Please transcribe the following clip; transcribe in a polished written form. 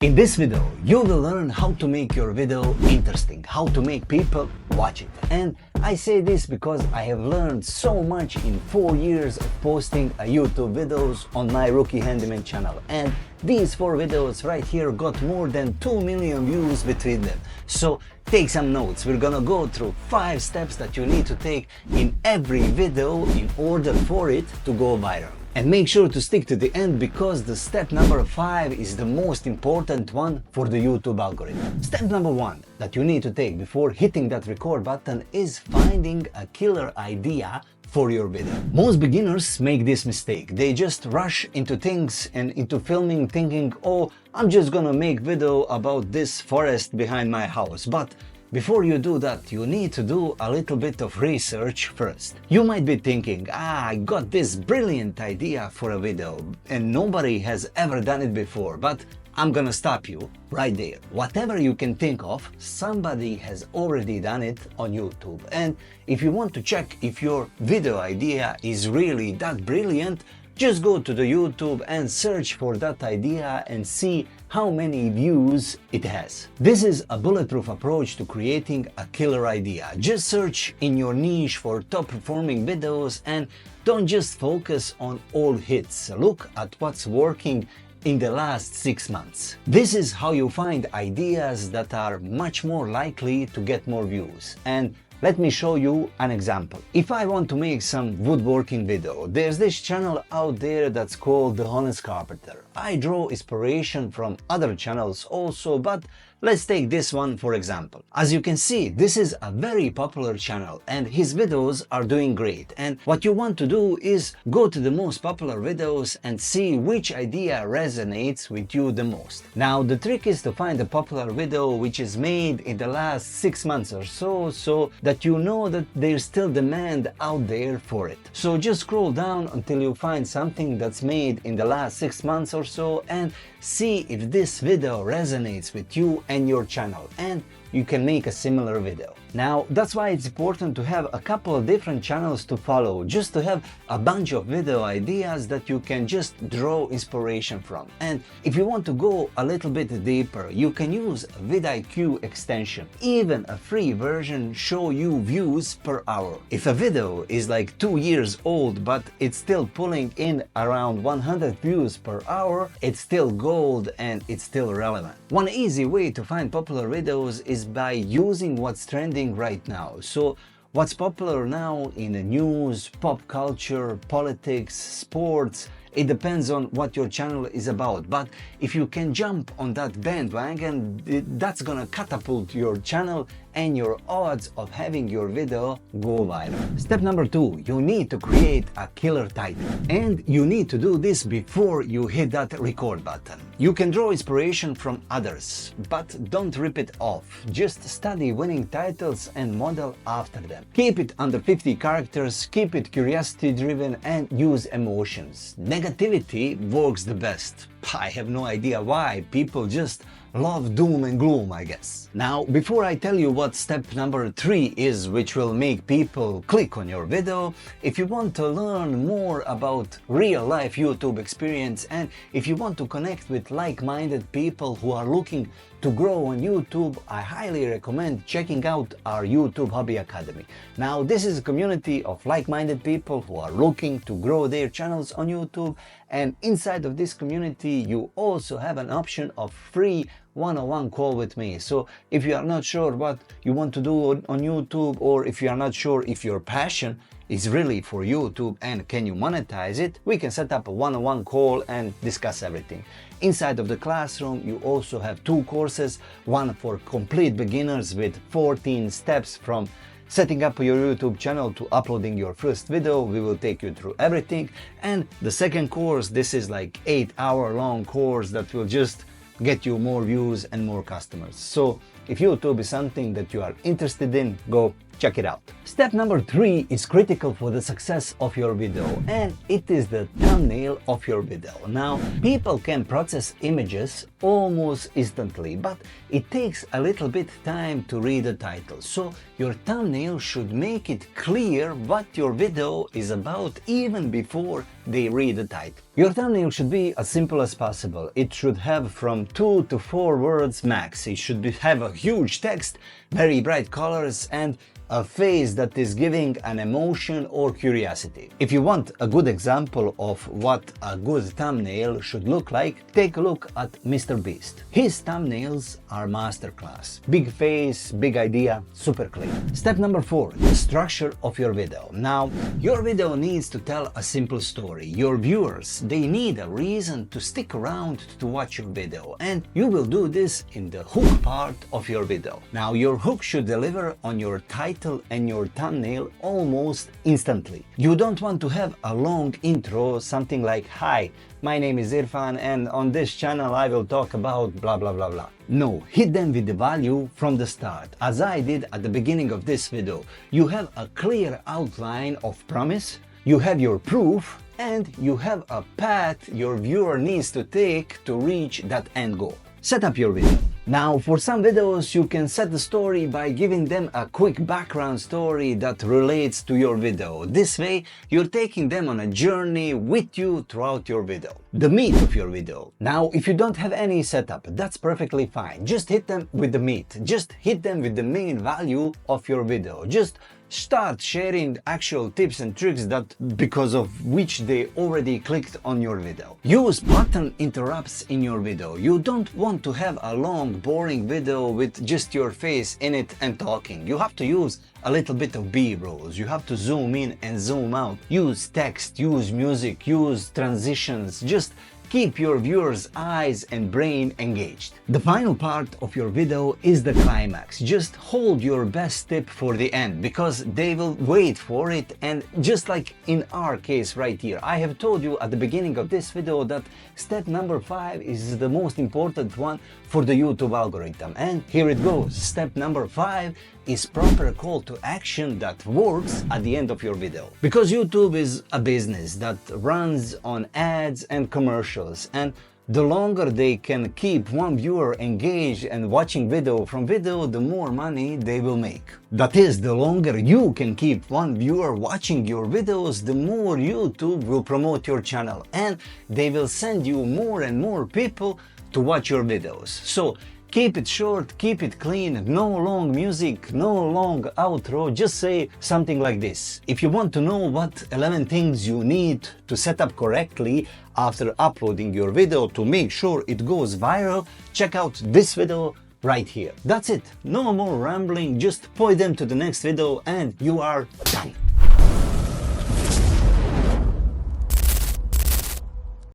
In this video, you will learn how to make your video interesting, how to make people watch it. And I say this because I have learned so much in 4 years of posting YouTube videos on my Rookie Handyman channel. And these 4 videos right here got more than 2 million views between them. So take some notes. We're gonna go through 5 steps that you need to take in every video in order for it to go viral. And make sure to stick to the end because the step number 5 is the most important one for the YouTube algorithm. Step number 1 that you need to take before hitting that record button is finding a killer idea for your video. Most beginners make this mistake. They just rush into things and into filming thinking, oh, I'm just gonna make video about this forest behind my house. But before you do that, you need to do a little bit of research first. You might be thinking, I got this brilliant idea for a video and nobody has ever done it before, but I'm gonna stop you right there. Whatever you can think of, somebody has already done it on YouTube. And if you want to check if your video idea is really that brilliant, just go to the YouTube and search for that idea and see how many views it has. This is a bulletproof approach to creating a killer idea. Just search in your niche for top performing videos and don't just focus on all hits. Look at what's working in the last 6 months. This is how you find ideas that are much more likely to get more views. And let me show you an example. If I want to make some woodworking video, there's this channel out there that's called The Honest Carpenter. I draw inspiration from other channels also, but let's take this one for example. As you can see, this is a very popular channel and his videos are doing great. And what you want to do is go to the most popular videos and see which idea resonates with you the most. Now, the trick is to find a popular video which is made in the last 6 months or so that you know that there's still demand out there for it. So just scroll down until you find something that's made in the last 6 months or so and see if this video resonates with you and your channel, and you can make a similar video. Now, that's why it's important to have a couple of different channels to follow, just to have a bunch of video ideas that you can just draw inspiration from. And if you want to go a little bit deeper, you can use a vidIQ extension. Even a free version show you views per hour. If a video is like 2 years old, but it's still pulling in around 100 views per hour, it's still gold and it's still relevant. One easy way to find popular videos is by using what's trending right now. So what's popular now in the news, pop culture, politics, sports, it depends on what your channel is about. But if you can jump on that bandwagon, that's gonna catapult your channel and your odds of having your video go viral. Step number 2, you need to create a killer title. And you need to do this before you hit that record button. You can draw inspiration from others, but don't rip it off. Just study winning titles and model after them. Keep it under 50 characters, keep it curiosity driven and use emotions. Negativity works the best. I have no idea why. People just love doom and gloom, I guess. Now, before I tell you what step number 3 is, which will make people click on your video, if you want to learn more about real life YouTube experience and if you want to connect with like-minded people who are looking to grow on YouTube, I highly recommend checking out our YouTube Hobby Academy. Now, this is a community of like-minded people who are looking to grow their channels on YouTube, and inside of this community you also have an option of free one-on-one call with me. So if you are not sure what you want to do on YouTube, or if you are not sure if your passion is really for YouTube and can you monetize it, we can set up a one-on-one call and discuss everything. Inside of the classroom you also have 2 courses, one for complete beginners with 14 steps from setting up your YouTube channel to uploading your first video. We will take you through everything. And the second course, this is like 8-hour long course that will just get you more views and more customers. So if YouTube is something that you are interested in, go check it out. Step number 3 is critical for the success of your video, and it is the thumbnail of your video. Now, people can process images almost instantly, but it takes a little bit time to read the title. So your thumbnail should make it clear what your video is about even before they read the title. Your thumbnail should be as simple as possible. It should have from 2 to 4 words max. It should have a huge text, very bright colors, and a face that is giving an emotion or curiosity. If you want a good example of what a good thumbnail should look like, take a look at Mr. Beast. His thumbnails are masterclass. Big face, big idea, super clean. Step number 4, the structure of your video. Now, your video needs to tell a simple story. Your viewers, they need a reason to stick around to watch your video, and you will do this in the hook part of your video. Now, your hook should deliver on your title and your thumbnail almost instantly. You don't want to have a long intro, something like, "Hi, my name is Irfan and on this channel I will talk about blah blah blah blah." No, hit them with the value from the start. As I did at the beginning of this video, you have a clear outline of promise, you have your proof, and you have a path your viewer needs to take to reach that end goal. Set up your video. Now, for some videos, you can set the story by giving them a quick background story that relates to your video. This way, you're taking them on a journey with you throughout your video. The meat of your video. Now, if you don't have any setup, that's perfectly fine. Just hit them with the meat. Just hit them with the main value of your video. Just start sharing actual tips and tricks that because of which they already clicked on your video. Use pattern interrupts in your video. You don't want to have a long boring video with just your face in it and talking. You have to use a little bit of B-rolls. You have to zoom in and zoom out. Use text, use music, use transitions. Just keep your viewers' eyes and brain engaged. The final part of your video is the climax. Just hold your best tip for the end because they will wait for it. And just like in our case right here, I have told you at the beginning of this video that step number 5 is the most important one for the YouTube algorithm. And here it goes. Step number 5 is proper call to action that works at the end of your video. Because YouTube is a business that runs on ads and commercials, and the longer they can keep one viewer engaged and watching video from video, the more money they will make. That is, the longer you can keep one viewer watching your videos, the more YouTube will promote your channel and they will send you more and more people to watch your videos. So keep it short, keep it clean, no long music, no long outro, just say something like this. If you want to know what 11 things you need to set up correctly after uploading your video to make sure it goes viral, check out this video right here. That's it, no more rambling, just point them to the next video and you are done.